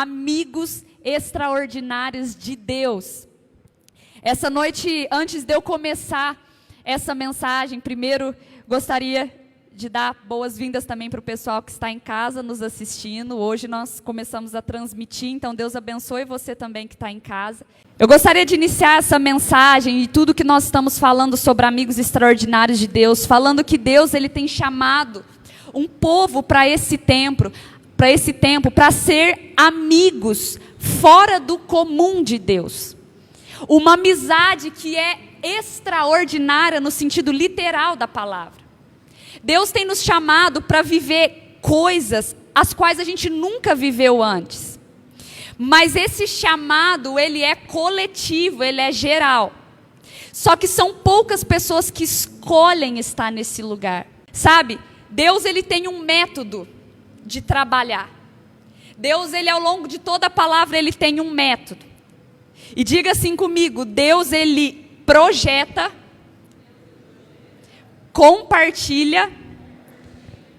amigos extraordinários de Deus. Essa noite, antes de eu começar essa mensagem, primeiro gostaria de dar boas-vindas também para o pessoal que está em casa nos assistindo. Hoje nós começamos a transmitir, então Deus abençoe você também que está em casa. Eu gostaria de iniciar essa mensagem e tudo que nós estamos falando sobre amigos extraordinários de Deus, falando que Deus ele tem chamado um povo para esse tempo, para ser amigos fora do comum de Deus. Uma amizade que é extraordinária no sentido literal da palavra. Deus tem nos chamado para viver coisas as quais a gente nunca viveu antes. Mas esse chamado, ele é coletivo, ele é geral. Só que são poucas pessoas que escolhem estar nesse lugar. Sabe, Deus ele tem um método de trabalhar. Deus, ele ao longo de toda a palavra, ele tem um método. E diga assim comigo, Deus ele projeta, compartilha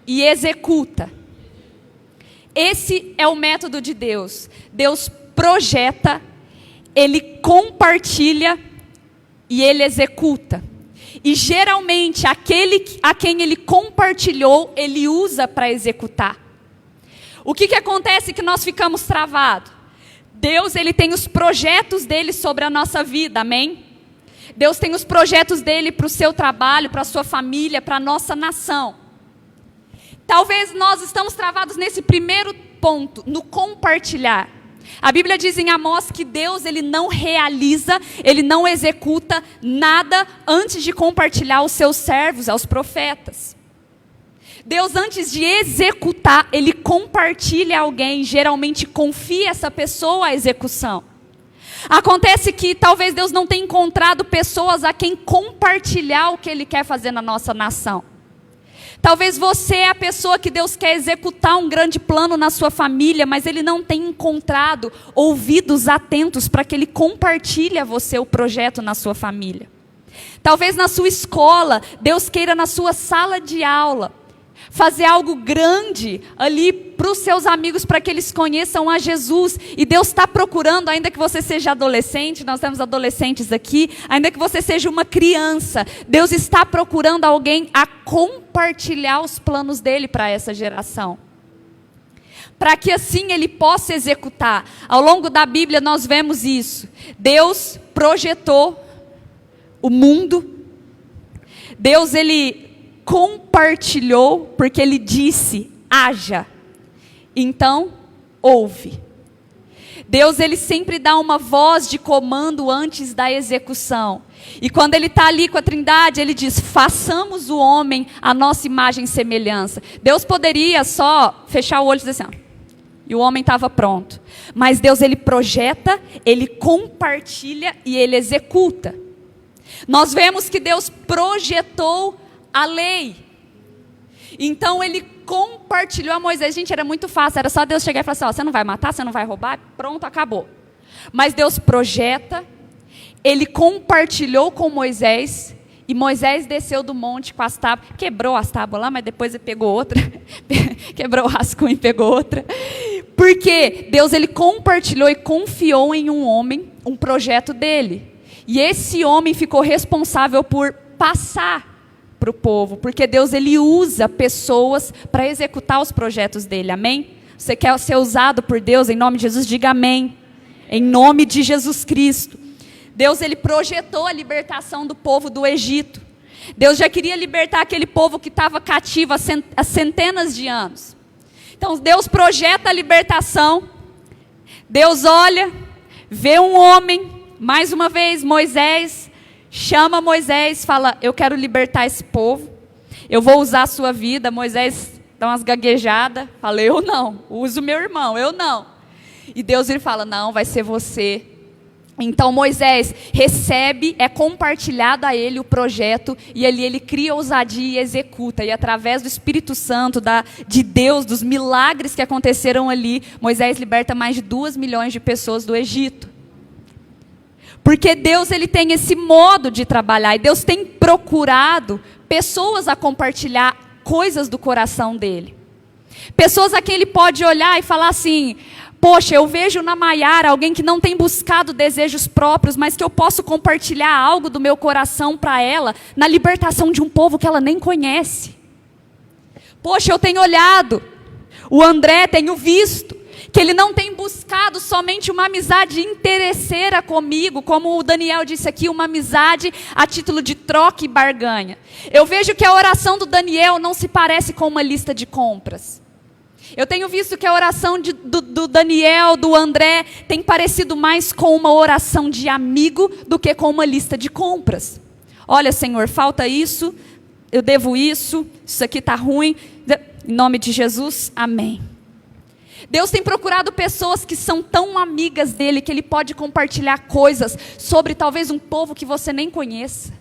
e executa. Esse é o método de Deus. Deus projeta, ele compartilha e ele executa. E geralmente aquele a quem ele compartilhou, ele usa para executar. O que acontece que nós ficamos travados? Deus ele tem os projetos dele sobre a nossa vida, amém? Deus tem os projetos dele para o seu trabalho, para a sua família, para a nossa nação. Talvez nós estamos travados nesse primeiro ponto, no compartilhar. A Bíblia diz em Amós que Deus ele não realiza, ele não executa nada antes de compartilhar aos seus servos, aos profetas. Deus, antes de executar, ele compartilha alguém, geralmente confia essa pessoa a execução. Acontece que talvez Deus não tenha encontrado pessoas a quem compartilhar o que ele quer fazer na nossa nação. Talvez você é a pessoa que Deus quer executar um grande plano na sua família, mas ele não tem encontrado ouvidos atentos para que ele compartilhe a você o projeto na sua família. Talvez na sua escola, Deus queira na sua sala de aula fazer algo grande ali para os seus amigos, para que eles conheçam a Jesus. E Deus está procurando, ainda que você seja adolescente, nós temos adolescentes aqui, ainda que você seja uma criança, Deus está procurando alguém a compartilhar os planos dele para essa geração. Para que assim ele possa executar. Ao longo da Bíblia nós vemos isso. Deus projetou o mundo. Deus ele compartilhou, porque ele disse, haja. Então, ouve. Deus, ele sempre dá uma voz de comando antes da execução. E quando ele está ali com a Trindade, ele diz, façamos o homem a nossa imagem e semelhança. Deus poderia só fechar o olho e dizer assim, e o homem estava pronto. Mas Deus, ele projeta, ele compartilha e ele executa. Nós vemos que Deus projetou a lei. Então ele compartilhou a Moisés. Gente, era muito fácil, era só Deus chegar e falar assim, você não vai matar, você não vai roubar, pronto, acabou. Mas Deus projeta, ele compartilhou com Moisés, e Moisés desceu do monte com as tábuas, quebrou as tábuas lá, mas depois ele pegou outra, quebrou o rascunho e pegou outra, porque Deus ele compartilhou e confiou em um homem, um projeto dele, e esse homem ficou responsável por passar para o povo, porque Deus ele usa pessoas para executar os projetos dele, amém? Você quer ser usado por Deus, em nome de Jesus, diga amém, em nome de Jesus Cristo. Deus ele projetou a libertação do povo do Egito. Deus já queria libertar aquele povo que estava cativo há centenas de anos. Então Deus projeta a libertação, Deus olha, vê um homem, mais uma vez Moisés, chama Moisés, fala, eu quero libertar esse povo, eu vou usar a sua vida. Moisés dá umas gaguejadas, fala, eu não, uso meu irmão, eu não. E Deus ele fala, não, vai ser você. Então Moisés recebe, é compartilhado a ele o projeto, e ali ele cria ousadia e executa. E através do Espírito Santo, de Deus, dos milagres que aconteceram ali, Moisés liberta mais de 2 milhões de pessoas do Egito. Porque Deus ele tem esse modo de trabalhar, e Deus tem procurado pessoas a compartilhar coisas do coração dele. Pessoas a quem ele pode olhar e falar assim, Poxa, eu vejo na Maiara alguém que não tem buscado desejos próprios, mas que eu posso compartilhar algo do meu coração para ela, na libertação de um povo que ela nem conhece. Poxa, eu tenho olhado, o André, tenho visto, que ele não tem buscado somente uma amizade interesseira comigo, como o Daniel disse aqui, uma amizade a título de troca e barganha. Eu vejo que a oração do Daniel não se parece com uma lista de compras. Eu tenho visto que a oração do Daniel, do André, tem parecido mais com uma oração de amigo do que com uma lista de compras. Olha, Senhor, falta isso, eu devo isso aqui está ruim. Em nome de Jesus, amém. Deus tem procurado pessoas que são tão amigas dele, que ele pode compartilhar coisas sobre talvez um povo que você nem conheça.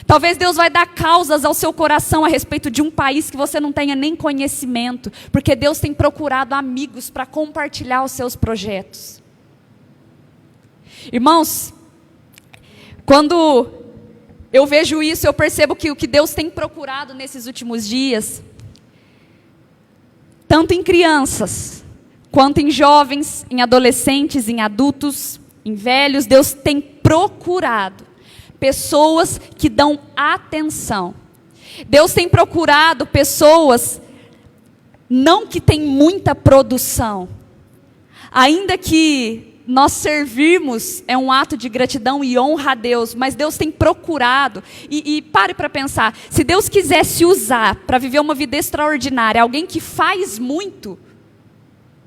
Talvez Deus vai dar causas ao seu coração a respeito de um país que você não tenha nem conhecimento, porque Deus tem procurado amigos para compartilhar os seus projetos. Irmãos, quando eu vejo isso, eu percebo que o que Deus tem procurado nesses últimos dias, tanto em crianças, quanto em jovens, em adolescentes, em adultos, em velhos, Deus tem procurado pessoas que dão atenção. Deus tem procurado pessoas, não que tem muita produção, ainda que nós servirmos é um ato de gratidão e honra a Deus, mas Deus tem procurado, e pare para pensar, se Deus quisesse usar para viver uma vida extraordinária, alguém que faz muito,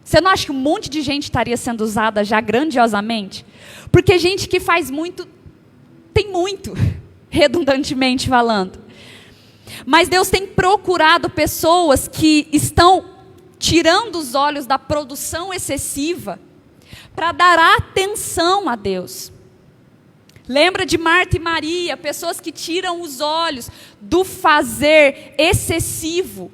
você não acha que um monte de gente estaria sendo usada já grandiosamente? Porque gente que faz muito, tem muito, redundantemente falando. Mas Deus tem procurado pessoas que estão tirando os olhos da produção excessiva para dar atenção a Deus. Lembra de Marta e Maria, pessoas que tiram os olhos do fazer excessivo.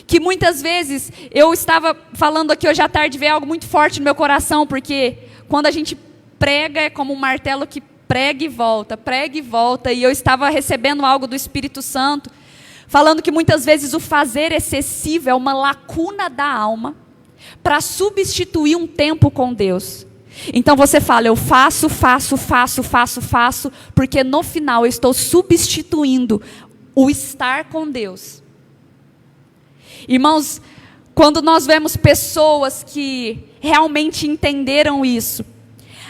Que muitas vezes, eu estava falando aqui hoje à tarde, veio algo muito forte no meu coração, porque quando a gente prega é como um martelo que prega e volta, e eu estava recebendo algo do Espírito Santo, falando que muitas vezes o fazer excessivo é uma lacuna da alma, para substituir um tempo com Deus. Então você fala, eu faço, porque no final eu estou substituindo o estar com Deus. Irmãos, quando nós vemos pessoas que realmente entenderam isso,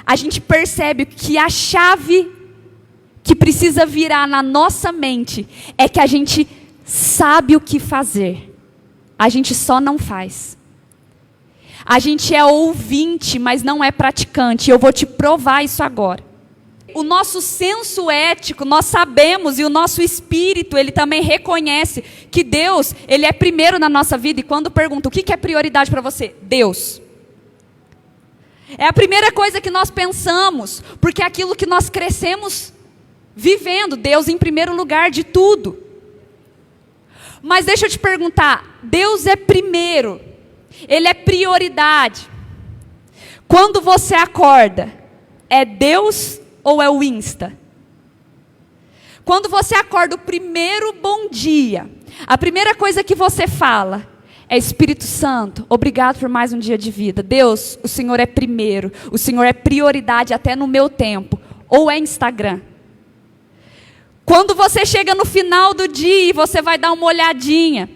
a gente percebe que a chave que precisa virar na nossa mente é que a gente sabe o que fazer, a gente só não faz. A gente é ouvinte, mas não é praticante, eu vou te provar isso agora. O nosso senso ético, nós sabemos, e o nosso espírito, ele também reconhece que Deus, ele é primeiro na nossa vida, e quando pergunta, o que é prioridade para você? Deus. É a primeira coisa que nós pensamos, porque é aquilo que nós crescemos vivendo, Deus em primeiro lugar de tudo. Mas deixa eu te perguntar, Deus é primeiro, Ele é prioridade. Quando você acorda, é Deus ou é o Insta? Quando você acorda, o primeiro bom dia, a primeira coisa que você fala é Espírito Santo, obrigado por mais um dia de vida. Deus, o Senhor é primeiro, o Senhor é prioridade até no meu tempo. Ou é Instagram? Quando você chega no final do dia e você vai dar uma olhadinha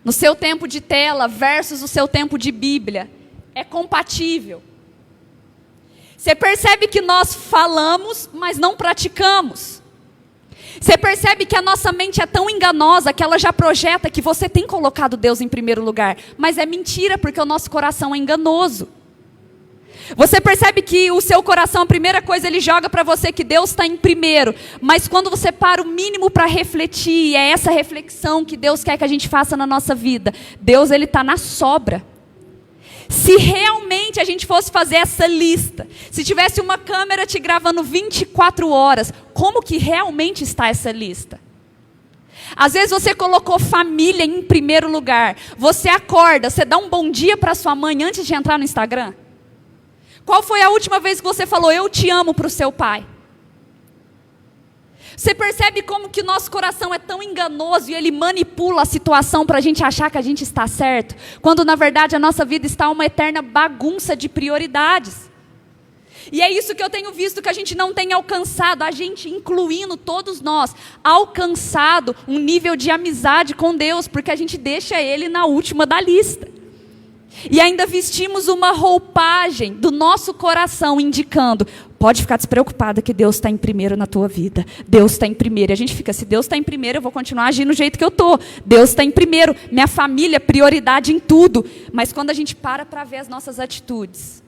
no seu tempo de tela versus o seu tempo de Bíblia, é compatível? Você percebe que nós falamos, mas não praticamos. Você percebe que a nossa mente é tão enganosa que ela já projeta que você tem colocado Deus em primeiro lugar. Mas é mentira, porque o nosso coração é enganoso. Você percebe que o seu coração, a primeira coisa, ele joga para você que Deus está em primeiro. Mas quando você para o mínimo para refletir, é essa reflexão que Deus quer que a gente faça na nossa vida. Deus, ele está na sobra. Se realmente a gente fosse fazer essa lista, se tivesse uma câmera te gravando 24 horas, como que realmente está essa lista? Às vezes você colocou família em primeiro lugar. Você acorda, você dá um bom dia para sua mãe antes de entrar no Instagram? Qual foi a última vez que você falou, eu te amo, para o seu pai? Você percebe como que o nosso coração é tão enganoso e ele manipula a situação para a gente achar que a gente está certo, quando na verdade a nossa vida está uma eterna bagunça de prioridades. E é isso que eu tenho visto que a gente não tem alcançado, a gente, incluindo todos nós, alcançado um nível de amizade com Deus, porque a gente deixa Ele na última da lista. E ainda vestimos uma roupagem do nosso coração indicando, pode ficar despreocupada que Deus está em primeiro na tua vida. Deus está em primeiro. E a gente fica, se Deus está em primeiro, eu vou continuar agindo do jeito que eu estou. Deus está em primeiro. Minha família, prioridade em tudo. Mas quando a gente para ver as nossas atitudes,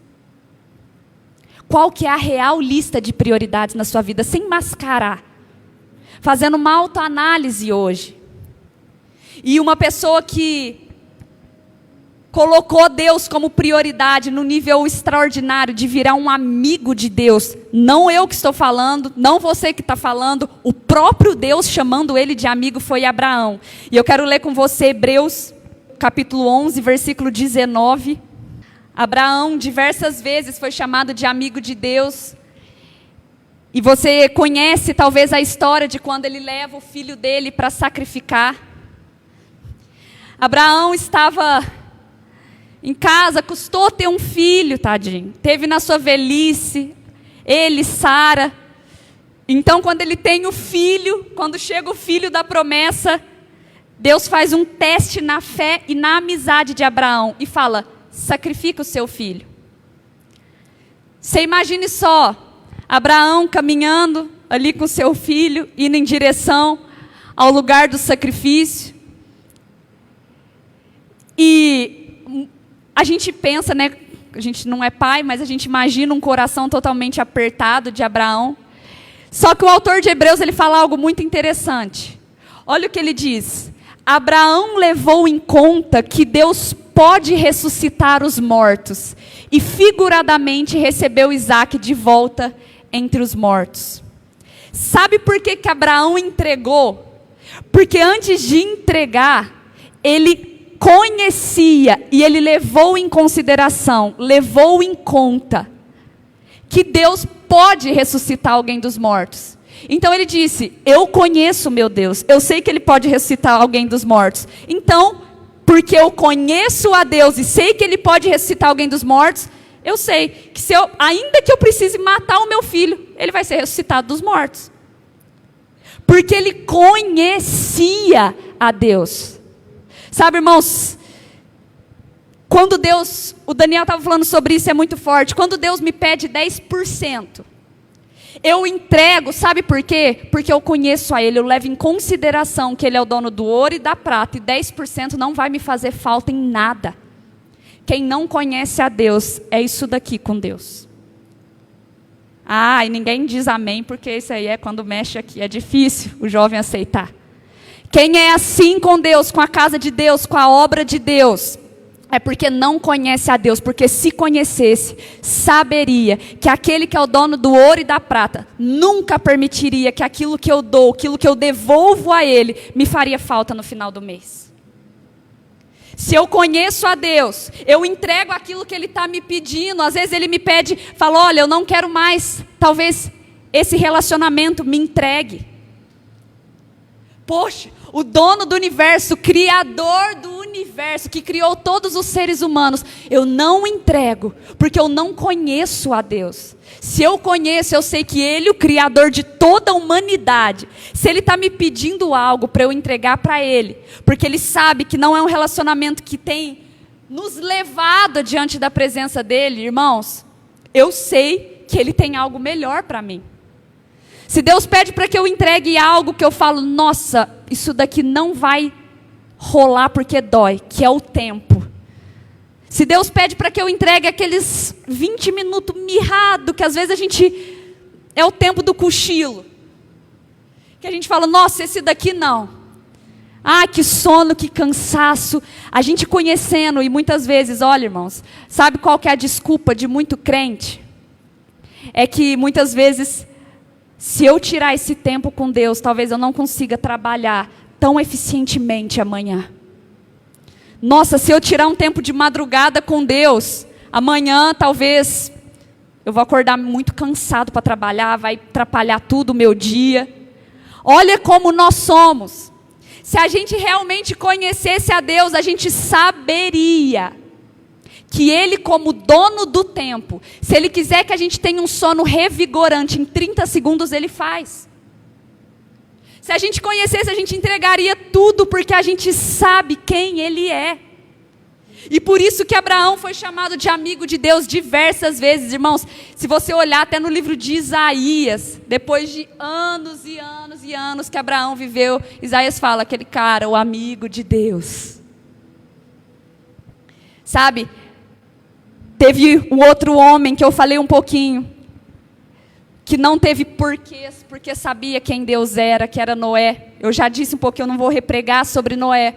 qual que é a real lista de prioridades na sua vida, sem mascarar? Fazendo uma autoanálise hoje. E uma pessoa que colocou Deus como prioridade no nível extraordinário de virar um amigo de Deus. Não eu que estou falando, não você que está falando, o próprio Deus chamando ele de amigo foi Abraão. E eu quero ler com você Hebreus capítulo 11, versículo 19. Abraão diversas vezes foi chamado de amigo de Deus. E você conhece talvez a história de quando ele leva o filho dele para sacrificar. Abraão estava em casa, custou ter um filho, tadinho. Teve na sua velhice, ele, Sara. Então, quando ele tem o filho, quando chega o filho da promessa, Deus faz um teste na fé e na amizade de Abraão e fala, sacrifica o seu filho. Você imagine só, Abraão caminhando ali com seu filho, indo em direção ao lugar do sacrifício. E a gente pensa, né, a gente não é pai, mas a gente imagina um coração totalmente apertado de Abraão. Só que o autor de Hebreus, ele fala algo muito interessante. Olha o que ele diz. Abraão levou em conta que Deus pode ressuscitar os mortos. E figuradamente recebeu Isaque de volta entre os mortos. Sabe por que que Abraão entregou? Porque antes de entregar, ele conhecia e ele levou em consideração, levou em conta que Deus pode ressuscitar alguém dos mortos. Então ele disse, eu conheço meu Deus, eu sei que ele pode ressuscitar alguém dos mortos. Então, porque eu conheço a Deus e sei que ele pode ressuscitar alguém dos mortos, eu sei que ainda que eu precise matar o meu filho, ele vai ser ressuscitado dos mortos. Porque ele conhecia a Deus. Sabe, irmãos, quando Deus, o Daniel estava falando sobre isso, é muito forte. Quando Deus me pede 10%, eu entrego, sabe por quê? Porque eu conheço a Ele, eu levo em consideração que Ele é o dono do ouro e da prata, e 10% não vai me fazer falta em nada. Quem não conhece a Deus, é isso daqui com Deus. Ah, e ninguém diz amém, porque isso aí é quando mexe aqui, é difícil o jovem aceitar. Quem é assim com Deus, com a casa de Deus, com a obra de Deus, é porque não conhece a Deus, porque se conhecesse, saberia que aquele que é o dono do ouro e da prata, nunca permitiria que aquilo que eu dou, aquilo que eu devolvo a Ele, me faria falta no final do mês. Se eu conheço a Deus, eu entrego aquilo que Ele está me pedindo. Às vezes Ele me pede, fala, olha, eu não quero mais, talvez esse relacionamento me entregue. Poxa, o dono do universo, o criador do universo, que criou todos os seres humanos, eu não entrego, porque eu não conheço a Deus. Se eu conheço, eu sei que Ele, o criador de toda a humanidade, se Ele está me pedindo algo para eu entregar para Ele, porque Ele sabe que não é um relacionamento que tem nos levado diante da presença dEle, irmãos, eu sei que Ele tem algo melhor para mim. Se Deus pede para que eu entregue algo que eu falo, nossa, isso daqui não vai rolar porque dói, que é o tempo. Se Deus pede para que eu entregue aqueles 20 minutos mirrado, que às vezes é o tempo do cochilo. Que a gente fala, nossa, esse daqui não. Ah, que sono, que cansaço. A gente conhecendo, e muitas vezes, olha irmãos, sabe qual que é a desculpa de muito crente? É que muitas vezes, se eu tirar esse tempo com Deus, talvez eu não consiga trabalhar tão eficientemente amanhã. Nossa, se eu tirar um tempo de madrugada com Deus, amanhã talvez eu vou acordar muito cansado para trabalhar, vai atrapalhar tudo o meu dia. Olha como nós somos. Se a gente realmente conhecesse a Deus, a gente saberia que Ele, como dono do tempo, se Ele quiser que a gente tenha um sono revigorante, em 30 segundos Ele faz. Se a gente conhecesse, a gente entregaria tudo, porque a gente sabe quem Ele é. E por isso que Abraão foi chamado de amigo de Deus diversas vezes, irmãos. Se você olhar até no livro de Isaías, depois de anos e anos e anos que Abraão viveu, Isaías fala, aquele cara, o amigo de Deus. Sabe, teve um outro homem que eu falei um pouquinho, que não teve porquês, porque sabia quem Deus era, que era Noé. Eu já disse um pouquinho, eu não vou repregar sobre Noé.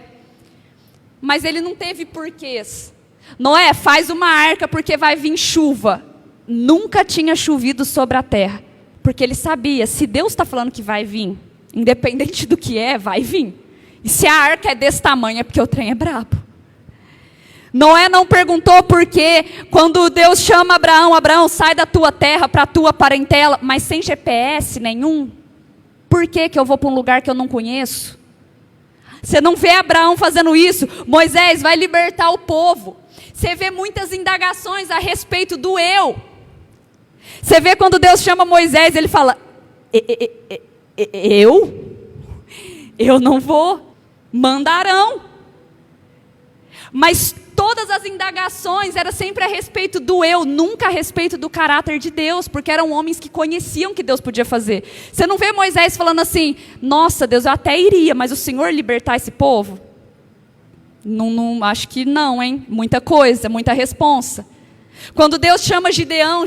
Mas ele não teve porquês. Noé, faz uma arca porque vai vir chuva. Nunca tinha chovido sobre a terra. Porque ele sabia, se Deus está falando que vai vir, independente do que é, vai vir. E se a arca é desse tamanho, é porque o trem é brabo. Noé não perguntou por quê. Quando Deus chama Abraão, Abraão, sai da tua terra para a tua parentela, mas sem GPS nenhum. Por que eu vou para um lugar que eu não conheço? Você não vê Abraão fazendo isso. Moisés vai libertar o povo. Você vê muitas indagações a respeito do eu. Você vê quando Deus chama Moisés, ele fala, eu não vou, mandarão. Mas todas as indagações eram sempre a respeito do eu, nunca a respeito do caráter de Deus, porque eram homens que conheciam o que Deus podia fazer. Você não vê Moisés falando assim, nossa Deus, eu até iria, mas o Senhor libertar esse povo? Não, acho que não, hein? Muita coisa, muita responsa. Quando Deus chama Gideão,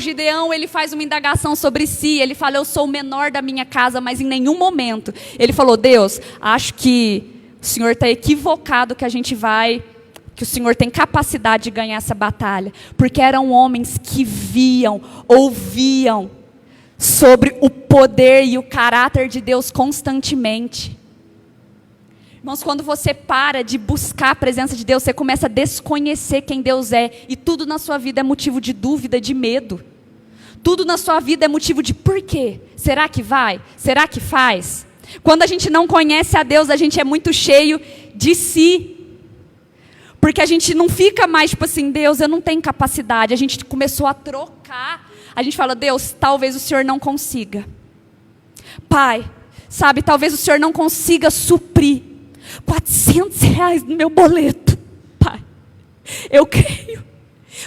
ele faz uma indagação sobre si, ele fala, eu sou o menor da minha casa, mas em nenhum momento ele falou, Deus, acho que o Senhor está equivocado que o Senhor tem capacidade de ganhar essa batalha, porque eram homens que viam, ouviam sobre o poder e o caráter de Deus constantemente. Irmãos, quando você para de buscar a presença de Deus, você começa a desconhecer quem Deus é, e tudo na sua vida é motivo de dúvida, de medo. Tudo na sua vida é motivo de por quê? Será que vai? Será que faz? Quando a gente não conhece a Deus, a gente é muito cheio de si. Porque a gente não fica mais tipo assim, Deus, eu não tenho capacidade. A gente começou a trocar. A gente fala, Deus, talvez o Senhor não consiga. Pai, sabe, talvez o Senhor não consiga suprir R$400 no meu boleto. Pai, eu creio.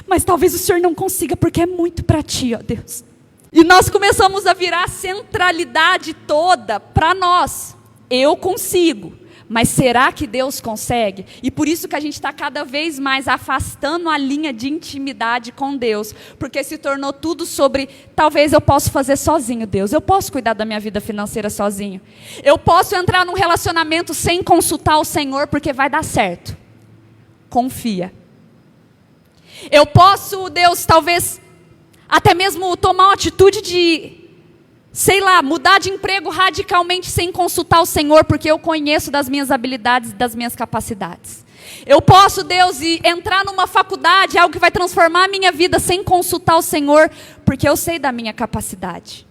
Mas talvez o Senhor não consiga, porque é muito para Ti, ó Deus. E nós começamos a virar a centralidade toda para nós. Eu consigo. Mas será que Deus consegue? E por isso que a gente está cada vez mais afastando a linha de intimidade com Deus. Porque se tornou tudo sobre, talvez eu possa fazer sozinho, Deus. Eu posso cuidar da minha vida financeira sozinho. Eu posso entrar num relacionamento sem consultar o Senhor, porque vai dar certo. Confia. Eu posso, Deus, talvez, até mesmo tomar uma atitude de, sei lá, mudar de emprego radicalmente sem consultar o Senhor, porque eu conheço das minhas habilidades e das minhas capacidades. Eu posso, Deus, entrar numa faculdade, algo que vai transformar a minha vida sem consultar o Senhor, porque eu sei da minha capacidade.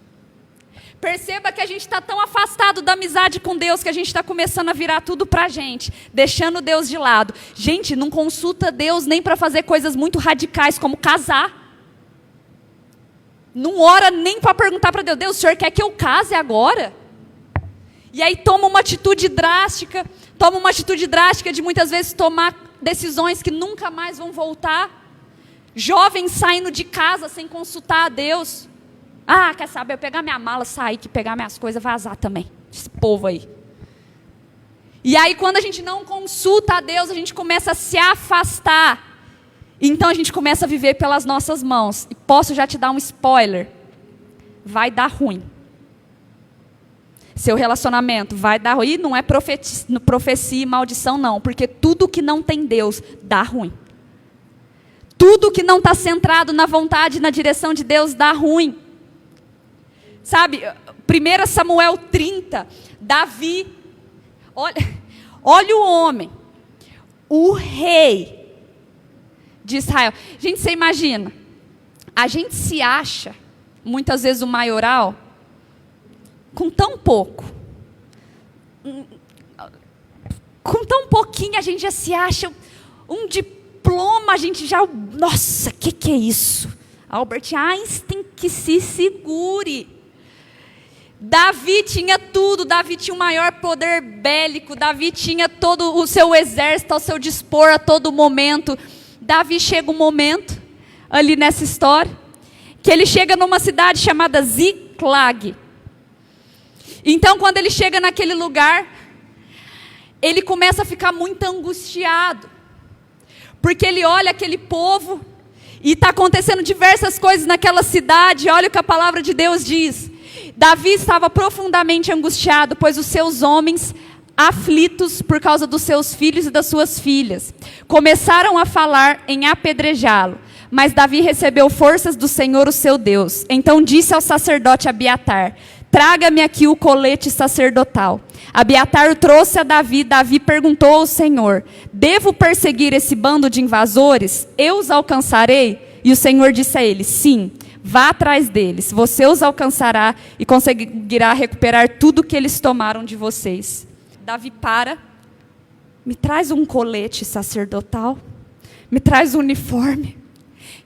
Perceba que a gente está tão afastado da amizade com Deus, que a gente está começando a virar tudo para a gente, deixando Deus de lado. Gente, não consulta Deus nem para fazer coisas muito radicais, como casar. Não ora nem para perguntar para Deus, Deus, o Senhor quer que eu case agora? E aí toma uma atitude drástica de muitas vezes tomar decisões que nunca mais vão voltar. Jovens saindo de casa sem consultar a Deus. Ah, quer saber, eu pegar minha mala, sair, que pegar minhas coisas, vazar também. Esse povo aí. E aí quando a gente não consulta a Deus, a gente começa a se afastar. Então a gente começa a viver pelas nossas mãos. E posso já te dar um spoiler. Vai dar ruim. Seu relacionamento vai dar ruim. E não é profecia e maldição não. Porque tudo que não tem Deus dá ruim. Tudo que não está centrado na vontade e na direção de Deus dá ruim. Sabe, 1 Samuel 30, Davi, olha o homem, o rei de Israel. Gente, você imagina, a gente se acha, muitas vezes o maioral, com tão pouco. com tão pouquinho a gente já se acha um diploma, a gente já, nossa, que é isso? Albert Einstein, que se segure. Davi tinha tudo, Davi tinha o maior poder bélico, Davi tinha todo o seu exército ao seu dispor a todo momento. Davi chega um momento, ali nessa história, que ele chega numa cidade chamada Ziklag. Então, quando ele chega naquele lugar, ele começa a ficar muito angustiado, porque ele olha aquele povo, e está acontecendo diversas coisas naquela cidade. Olha o que a palavra de Deus diz. Davi estava profundamente angustiado, pois os seus homens, aflitos por causa dos seus filhos e das suas filhas, começaram a falar em apedrejá-lo. Mas Davi recebeu forças do Senhor, o seu Deus. Então disse ao sacerdote Abiatar: traga-me aqui o colete sacerdotal. Abiatar o trouxe a Davi. Davi perguntou ao Senhor: devo perseguir esse bando de invasores? Eu os alcançarei? E o Senhor disse a ele: sim, vá atrás deles. Você os alcançará e conseguirá recuperar tudo que eles tomaram de vocês. Davi para, me traz um colete sacerdotal, me traz um uniforme,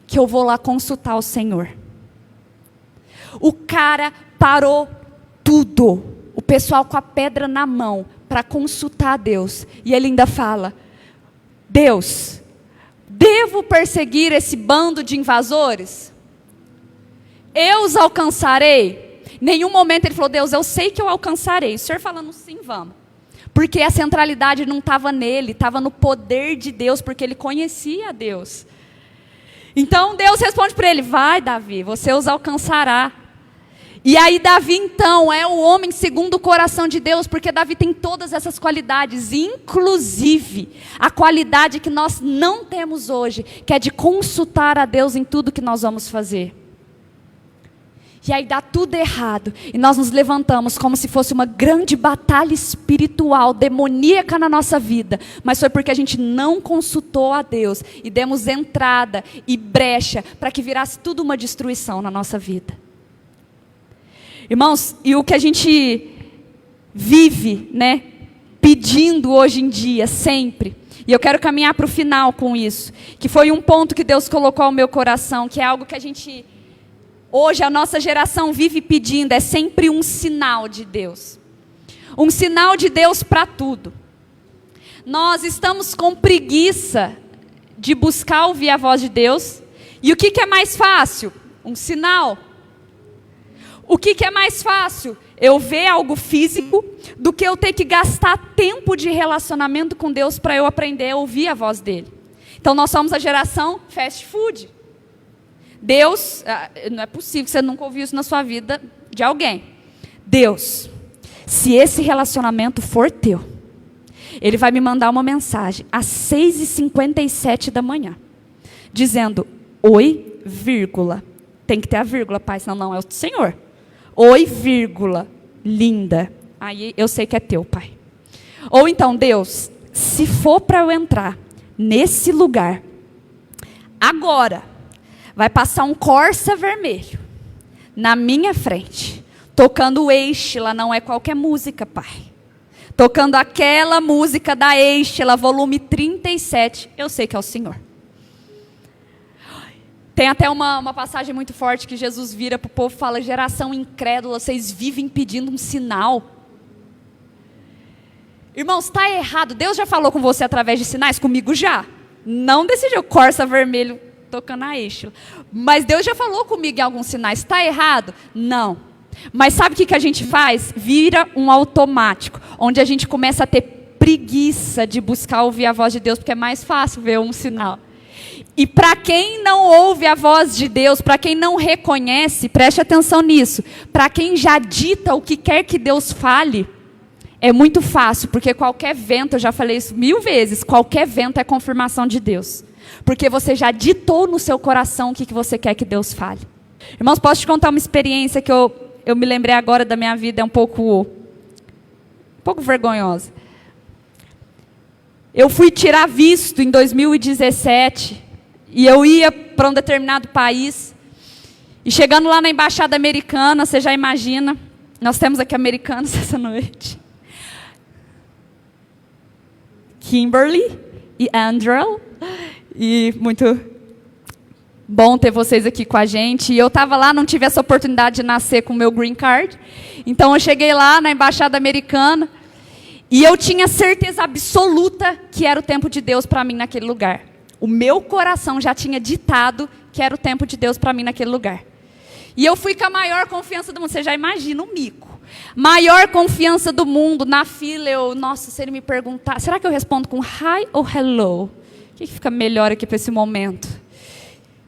que eu vou lá consultar o Senhor. O cara parou tudo, o pessoal com a pedra na mão, para consultar a Deus. E ele ainda fala: Deus, devo perseguir esse bando de invasores? Eu os alcançarei? Em nenhum momento ele falou: Deus, eu sei que eu alcançarei. O Senhor falando sim, vamos. Porque a centralidade não estava nele, estava no poder de Deus, porque ele conhecia Deus. Então Deus responde para ele: vai, Davi, você os alcançará. E aí Davi então é o homem segundo o coração de Deus, porque Davi tem todas essas qualidades, inclusive a qualidade que nós não temos hoje, que é de consultar a Deus em tudo que nós vamos fazer. E aí dá tudo errado, e nós nos levantamos como se fosse uma grande batalha espiritual, demoníaca na nossa vida, mas foi porque a gente não consultou a Deus, e demos entrada e brecha, para que virasse tudo uma destruição na nossa vida. Irmãos, e o que a gente vive, né, pedindo hoje em dia, sempre, e eu quero caminhar para o final com isso, que foi um ponto que Deus colocou ao meu coração, que é algo que a gente... hoje a nossa geração vive pedindo, é sempre um sinal de Deus. Um sinal de Deus para tudo. Nós estamos com preguiça de buscar ouvir a voz de Deus. E o que é mais fácil? Um sinal. O que é mais fácil? Eu ver algo físico do que eu ter que gastar tempo de relacionamento com Deus para eu aprender a ouvir a voz dele. Então nós somos a geração fast food. Deus, não é possível que você nunca ouviu isso na sua vida de alguém. Deus, se esse relacionamento for teu, Ele vai me mandar uma mensagem às 6h57 da manhã, dizendo: oi, vírgula. Tem que ter a vírgula, pai, senão não é o Senhor. Oi, vírgula, linda. Aí eu sei que é teu, pai. Ou então, Deus, se for para eu entrar nesse lugar, agora, vai passar um Corsa vermelho na minha frente, tocando o Eixe-la, não é qualquer música, pai. Tocando aquela música da Eixe-la, volume 37, eu sei que é o Senhor. Tem até uma passagem muito forte que Jesus vira para o povo e fala: geração incrédula, vocês vivem pedindo um sinal. Irmãos, está errado. Deus já falou com você através de sinais? Comigo já. Não decidiu Corsa vermelho tocando a Eixe. Mas Deus já falou comigo em alguns sinais. Está errado? Não. Mas sabe o que a gente faz? Vira um automático, onde a gente começa a ter preguiça de buscar ouvir a voz de Deus, porque é mais fácil ver um sinal. E para quem não ouve a voz de Deus, para quem não reconhece, preste atenção nisso, para quem já dita o que quer que Deus fale, é muito fácil, porque qualquer vento, eu já falei isso 1000 vezes, qualquer vento é confirmação de Deus. Porque você já ditou no seu coração o que você quer que Deus fale. Irmãos, posso te contar uma experiência que eu me lembrei agora da minha vida, é um pouco vergonhosa. Eu fui tirar visto em 2017, e eu ia para um determinado país, e chegando lá na embaixada americana, você já imagina, nós temos aqui americanos essa noite. Kimberly e Andrew. E muito bom ter vocês aqui com a gente. E eu estava lá, não tive essa oportunidade de nascer com o meu green card. Então eu cheguei lá na Embaixada Americana e eu tinha certeza absoluta que era o tempo de Deus para mim naquele lugar. O meu coração já tinha ditado que era o tempo de Deus para mim naquele lugar. E eu fui com a maior confiança do mundo. Você já imagina o mico. Maior confiança do mundo. Na fila, nossa, se ele me perguntar, será que eu respondo com hi ou hello? O que fica melhor aqui para esse momento?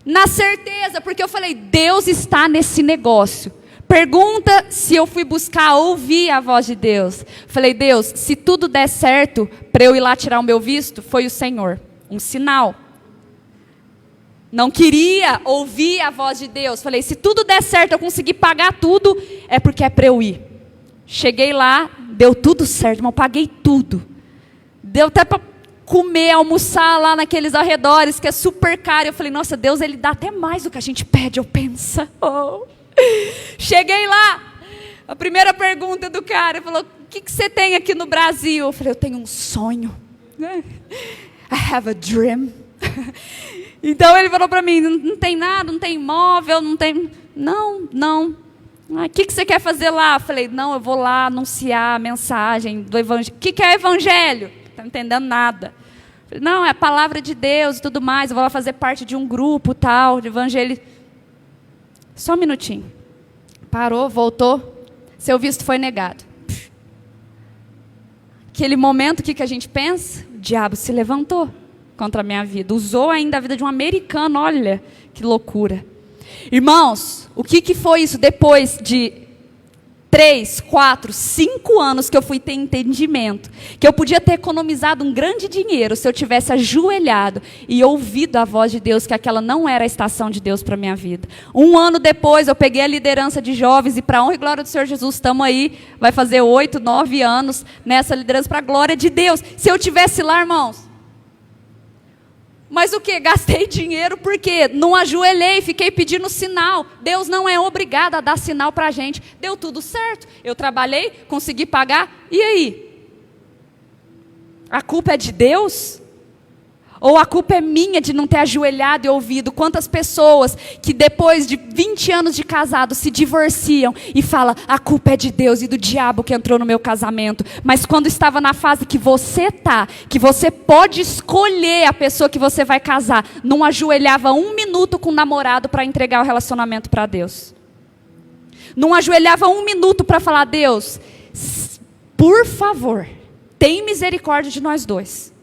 Na certeza, porque eu falei, Deus está nesse negócio. Pergunta se eu fui buscar ouvir a voz de Deus. Falei, Deus, se tudo der certo para eu ir lá tirar o meu visto, foi o Senhor. Um sinal. Não queria ouvir a voz de Deus. Falei, se tudo der certo, eu conseguir pagar tudo, é porque é para eu ir. Cheguei lá, deu tudo certo, mas eu paguei tudo. Deu até para comer, almoçar lá naqueles arredores, que é super caro. Eu falei, nossa, Deus, Ele dá até mais do que a gente pede, eu penso. Oh. Cheguei lá, a primeira pergunta do cara, ele falou, o que você tem aqui no Brasil? Eu falei, eu tenho um sonho. I have a dream. Então ele falou para mim, não tem nada, não tem imóvel, não tem... Não. O que você quer fazer lá? Eu falei, não, eu vou lá anunciar a mensagem do evangelho. O que é evangelho? Não está entendendo nada. Eu falei, não, é a palavra de Deus e tudo mais, eu vou lá fazer parte de um grupo tal, de evangelho. Só um minutinho. Parou, voltou, seu visto foi negado. Aquele momento, o que a gente pensa? O diabo se levantou contra a minha vida. Usou ainda a vida de um americano, olha que loucura. Irmãos, o que foi isso depois de 3, 4, 5 anos que eu fui ter entendimento? Que eu podia ter economizado um grande dinheiro se eu tivesse ajoelhado e ouvido a voz de Deus, que aquela não era a estação de Deus para a minha vida. 1 ano depois eu peguei a liderança de jovens e para a honra e glória do Senhor Jesus, estamos aí, vai fazer 8, 9 anos nessa liderança para a glória de Deus. Se eu tivesse lá, irmãos, mas o que? Gastei dinheiro porque não ajoelhei, fiquei pedindo sinal. Deus não é obrigado a dar sinal para a gente. Deu tudo certo. Eu trabalhei, consegui pagar. E aí? A culpa é de Deus? Ou a culpa é minha de não ter ajoelhado e ouvido? Quantas pessoas que depois de 20 anos de casado se divorciam e falam, a culpa é de Deus e do diabo que entrou no meu casamento. Mas quando estava na fase que você está, que você pode escolher a pessoa que você vai casar, não ajoelhava 1 minuto com o namorado para entregar o relacionamento para Deus. Não ajoelhava 1 minuto para falar, Deus, por favor, tem misericórdia de nós dois.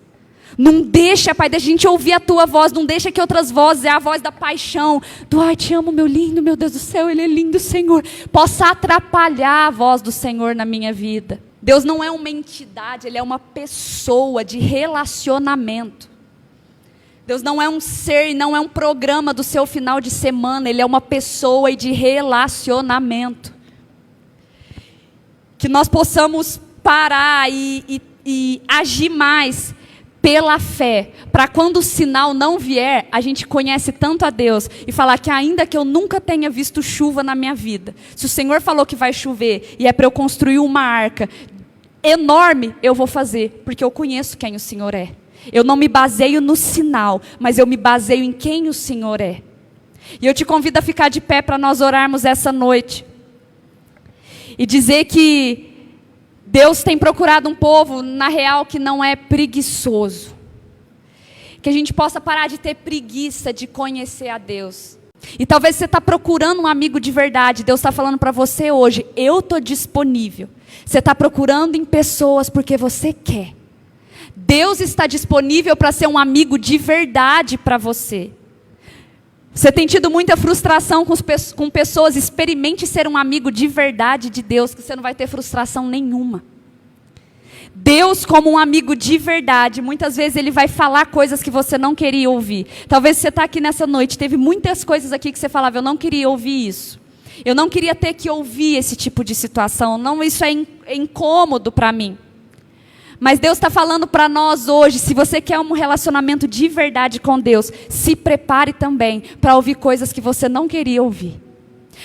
Não deixa, Pai, deixa a gente ouvir a Tua voz. Não deixa que outras vozes, é a voz da paixão, do ai, te amo, meu lindo, meu Deus do céu, Ele é lindo, Senhor, possa atrapalhar a voz do Senhor na minha vida. Deus não é uma entidade, Ele é uma pessoa de relacionamento. Deus não é um ser, não é um programa do seu final de semana, Ele é uma pessoa e de relacionamento. Que nós possamos parar e agir mais pela fé, para quando o sinal não vier, a gente conhece tanto a Deus e falar que ainda que eu nunca tenha visto chuva na minha vida, se o Senhor falou que vai chover e é para eu construir uma arca enorme, eu vou fazer, porque eu conheço quem o Senhor é. Eu não me baseio no sinal, mas eu me baseio em quem o Senhor é. E eu te convido a ficar de pé para nós orarmos essa noite e dizer que Deus tem procurado um povo, na real, que não é preguiçoso. Que a gente possa parar de ter preguiça de conhecer a Deus. E talvez você está procurando um amigo de verdade. Deus está falando para você hoje, eu estou disponível. Você está procurando em pessoas porque você quer. Deus está disponível para ser um amigo de verdade para você. Você tem tido muita frustração com pessoas, experimente ser um amigo de verdade de Deus, que você não vai ter frustração nenhuma. Deus como um amigo de verdade, muitas vezes Ele vai falar coisas que você não queria ouvir. Talvez você está aqui nessa noite, teve muitas coisas aqui que você falava, eu não queria ouvir isso. Eu não queria ter que ouvir esse tipo de situação, não, isso é incômodo para mim. Mas Deus está falando para nós hoje, se você quer um relacionamento de verdade com Deus, se prepare também para ouvir coisas que você não queria ouvir.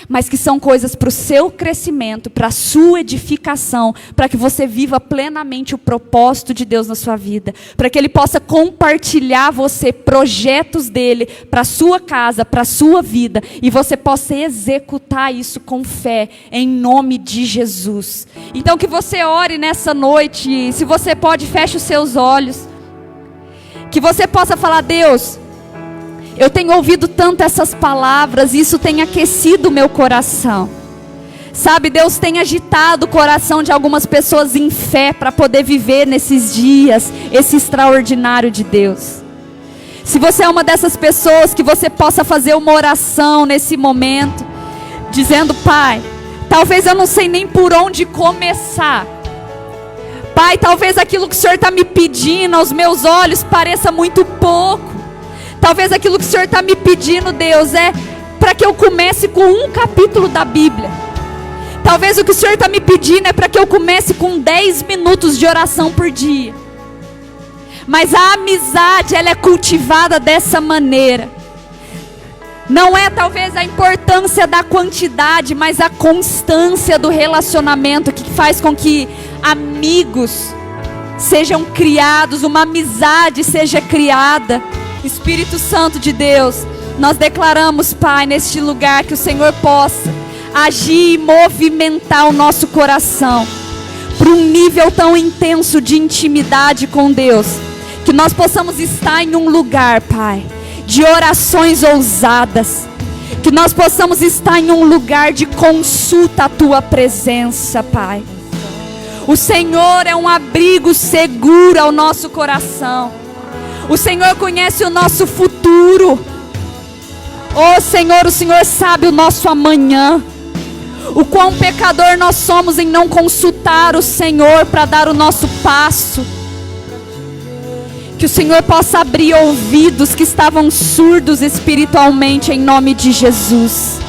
mas que são coisas para o seu crescimento, para a sua edificação, para que você viva plenamente o propósito de Deus na sua vida, para que Ele possa compartilhar você projetos dEle para a sua casa, para a sua vida, e você possa executar isso com fé, em nome de Jesus. Então que você ore nessa noite, se você pode, feche os seus olhos, que você possa falar: Deus, eu tenho ouvido tanto essas palavras, e isso tem aquecido o meu coração. Sabe, Deus tem agitado o coração de algumas pessoas em fé para poder viver nesses dias, esse extraordinário de Deus. Se você é uma dessas pessoas, que você possa fazer uma oração nesse momento, dizendo: Pai, talvez eu não sei nem por onde começar. Pai, talvez aquilo que o Senhor está me pedindo aos meus olhos pareça muito pouco. Talvez aquilo que o Senhor está me pedindo, Deus, é para que eu comece com um capítulo da Bíblia. Talvez o que o Senhor está me pedindo é para que eu comece com 10 minutos de oração por dia. Mas a amizade, ela é cultivada dessa maneira. Não é talvez a importância da quantidade, mas a constância do relacionamento que faz com que amigos sejam criados, uma amizade seja criada. Espírito Santo de Deus, nós declaramos, Pai, neste lugar, que o Senhor possa agir e movimentar o nosso coração para um nível tão intenso de intimidade com Deus, que nós possamos estar em um lugar, Pai, de orações ousadas, que nós possamos estar em um lugar de consulta à Tua presença, Pai. O Senhor é um abrigo seguro ao nosso coração. O Senhor conhece o nosso futuro. Oh Senhor, o Senhor sabe o nosso amanhã. O quão pecador nós somos em não consultar o Senhor para dar o nosso passo. Que o Senhor possa abrir ouvidos que estavam surdos espiritualmente, em nome de Jesus.